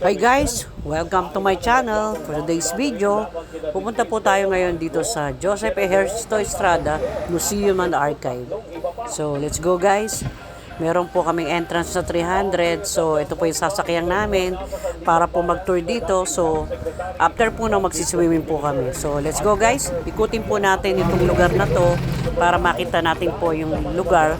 Hi guys! Welcome to my channel. For today's video, pupunta po tayo ngayon dito sa Joseph Ejercito Estrada Museum and Archive. So let's go guys! Meron po kaming entrance na 300. So ito po yung sasakyan namin para po mag-tour dito. So after po na magsiswimming po kami. So let's go guys! Ikutin po natin itong lugar na to para makita natin po yung lugar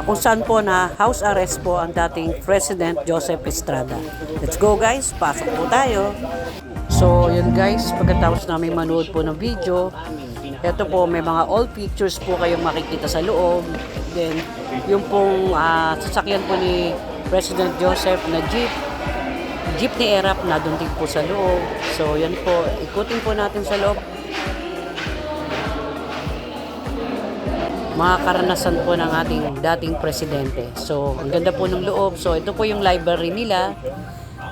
kung saan po na house arrest po ang dating President Joseph Estrada. Let's go guys, pasok po tayo. So yun guys, pagkatapos namin manood po ng video, ito po may mga old pictures po kayong makikita sa loob. Then yung pong sasakyan po ni President Joseph na jeep ni Erap na doon din po sa loob. So yan po, ikutin po natin sa loob. Mga karanasan po ng ating dating presidente. So, ang ganda po ng loob. So, ito po yung library nila.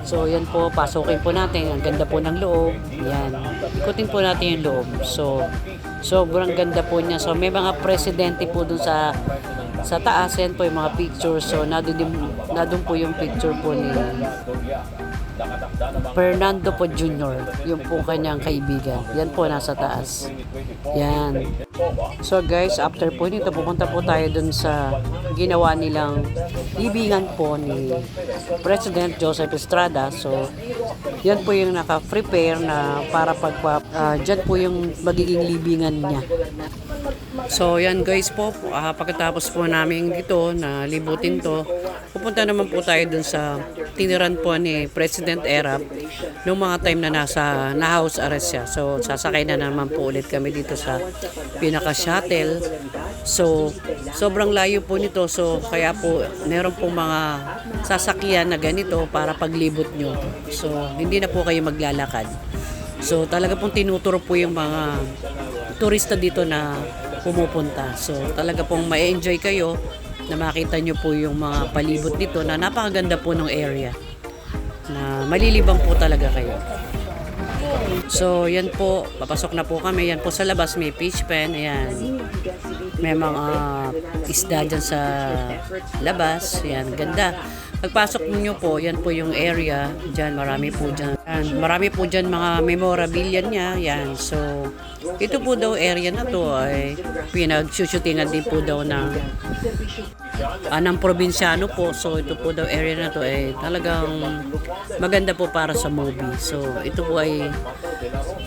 So, yan po, pasukin po natin. Ang ganda po ng loob. Yan. Ikutin po natin yung loob. So, sobrang ganda po niya. So, may mga presidente po dun sa taas. Yan po yung mga pictures. So, nadun po yung picture po ni Fernando po Jr., yung po kanyang kaibigan. Yan po nasa taas. Yan. So guys, after po nito, pupunta po tayo dun sa ginawa nilang libingan po ni President Joseph Estrada. So, yan po yung naka-prepare na para dyan po yung magiging libingan niya. So, yan guys po, pagkatapos po namin dito na libutin to, pupunta naman po tayo dun sa tiniran po ni President Erap noong mga time na na house arrest siya. So, sasakay na naman po ulit kami dito sa pinaka-shuttle. So, sobrang layo po nito. So, kaya po, meron po mga sasakyan na ganito para paglibot nyo. So, hindi na po kayo maglalakad. So, talaga pong tinuturo po yung mga turista dito na pumupunta. So, talaga pong ma-enjoy kayo na makita nyo po yung mga palibot dito na napakaganda po ng area. Na malilibang po talaga kayo. So, yan po. Papasok na po kami. Yan po sa labas. May fish pen. Ayan. May mga isda dyan sa labas. Ayan. Ganda. Pagpasok niyo po, yan po yung area. Diyan, marami po dyan. Yan, marami po dyan mga memorabilia niya. Yan. So, ito po daw area na to ay pinag-shootingan din po daw ng probinsyano po. So, ito po daw area na to ay talagang maganda po para sa movie. So, ito po ay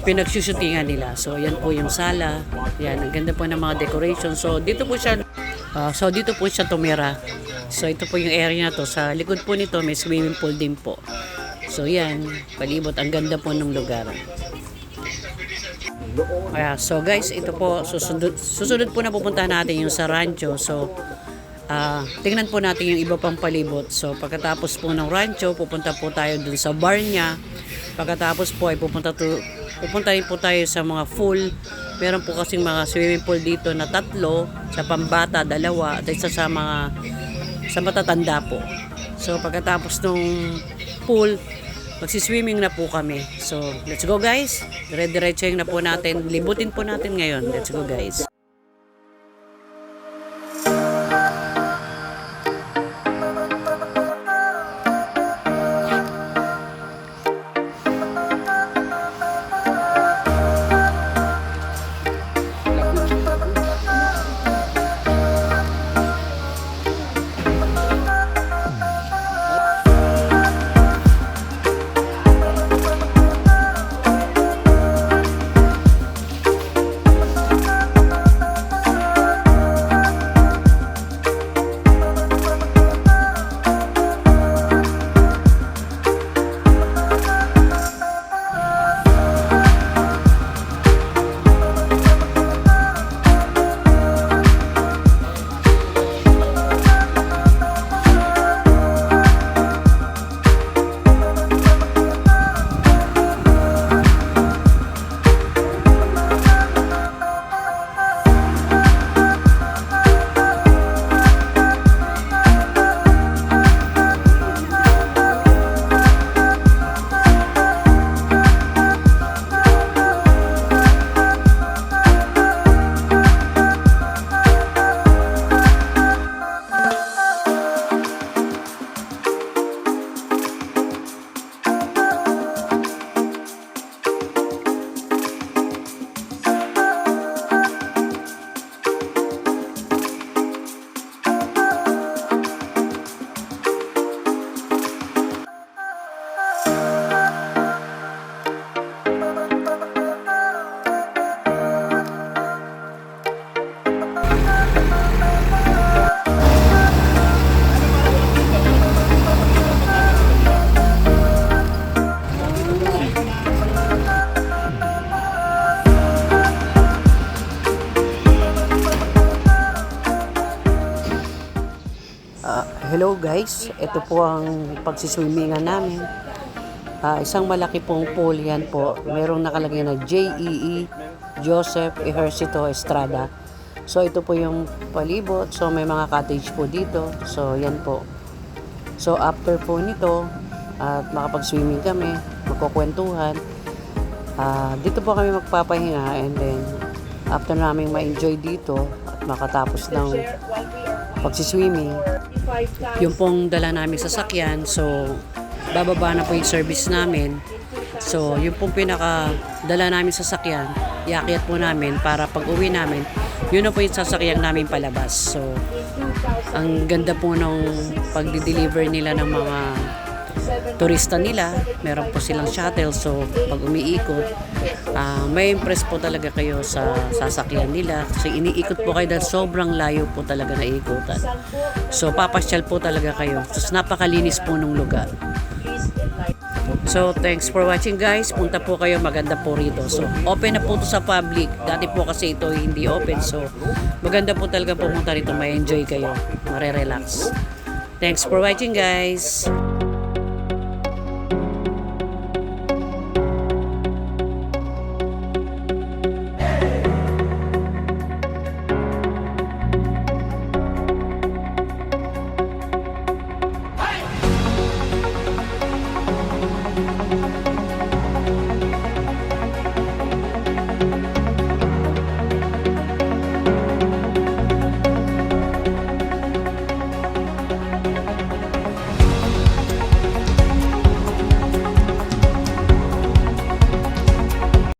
pinag-shootingan nila. So, yan po yung sala. Yan, ang ganda po ng mga decoration. So, dito po siya tumira. So, ito po yung area na to. Sa likod po nito, may swimming pool din po. So, yan. Palibot. Ang ganda po ng lugar. So, guys, ito po. Susunod po na pupuntahan natin yung sa rancho. So, tingnan po natin yung iba pang palibot. So, pagkatapos po ng rancho, pupunta po tayo dun sa bar niya. Pagkatapos po ay pupunta rin po tayo sa mga pool. Meron po kasing mga swimming pool dito na 3, sa pambata 2, at isa sa matatanda po. So pagkatapos ng pool, magsiswimming na po kami. So let's go guys. Dire-diretsohin na po natin. Libutin po natin ngayon. Let's go guys. hello guys, ito po ang pagsiswimmingan namin. Isang malaki pong pool yan po. Merong nakalagay na JEE Joseph Ejercito Estrada. So ito po yung palibot. So may mga cottage po dito. So yan po. So after po nito at makapag-swimming kami, magkukwentuhan. Dito po kami magpapahinga, and then after namin ma-enjoy dito at makatapos ng pagsiswimming, yung pong dala namin sasakyan, so bababa na po yung service namin. So yung pong pinaka dala namin sasakyan, iakyat po namin para pag uwi namin, yun na po yung sasakyan namin palabas. So ang ganda po nung pagdi-deliver nila ng mga turista nila. Meron po silang shuttle, so pag umiikot, may impress po talaga kayo sa sasakyan nila kasi iniikot po kayo dahil sobrang layo po talaga na ikutan. So papasyal po talaga kayo. So napakalinis po nung lugar. So thanks for watching guys. Punta po kayo, maganda po rito. So open na po to sa public. Dati po kasi ito hindi open. So maganda po talaga pumunta rito, may enjoy kayo, mare-relax. Thanks for watching guys.